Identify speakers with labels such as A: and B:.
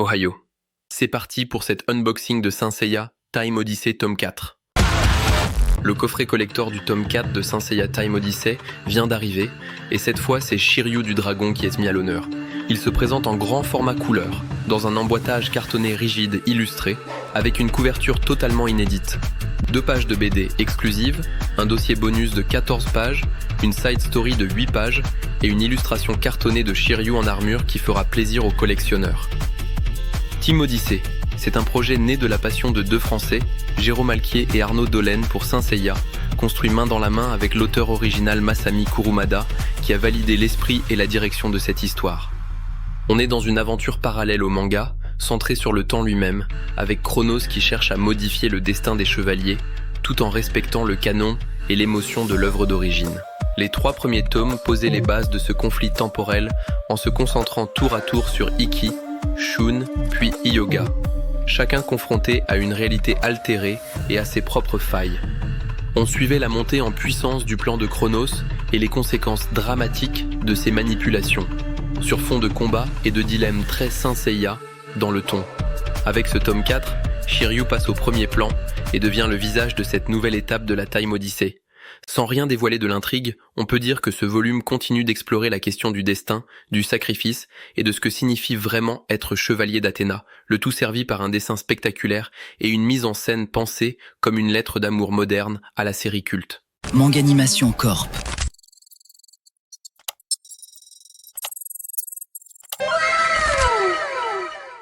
A: Ohio. C'est parti pour cet unboxing de Saint Seiya Time Odyssey tome 4. Le coffret collector du tome 4 de Saint Seiya Time Odyssey vient d'arriver, et cette fois c'est Shiryu du Dragon qui est mis à l'honneur. Il se présente en grand format couleur, dans un emboîtage cartonné rigide illustré, avec une couverture totalement inédite. 2 pages de BD exclusives, un dossier bonus de 14 pages, une side story de 8 pages et une illustration cartonnée de Shiryu en armure qui fera plaisir aux collectionneurs. Team Odyssey, c'est un projet né de la passion de 2 Français, Jérôme Alquier et Arnaud Dolène pour Saint Seiya, construit main dans la main avec l'auteur original Masami Kurumada, qui a validé l'esprit et la direction de cette histoire. On est dans une aventure parallèle au manga, centrée sur le temps lui-même, avec Chronos qui cherche à modifier le destin des chevaliers, tout en respectant le canon et l'émotion de l'œuvre d'origine. Les 3 premiers tomes posaient les bases de ce conflit temporel en se concentrant tour à tour sur Ikki, Shun, puis Hyuga, chacun confronté à une réalité altérée et à ses propres failles. On suivait la montée en puissance du plan de Chronos et les conséquences dramatiques de ses manipulations, sur fond de combat et de dilemmes très Saint Seiya dans le ton. Avec ce tome 4, Shiryu passe au premier plan et devient le visage de cette nouvelle étape de la Time Odyssey. Sans rien dévoiler de l'intrigue, on peut dire que ce volume continue d'explorer la question du destin, du sacrifice et de ce que signifie vraiment être chevalier d'Athéna, le tout servi par un dessin spectaculaire et une mise en scène pensée comme une lettre d'amour moderne à la série culte.
B: Manganimation Corp.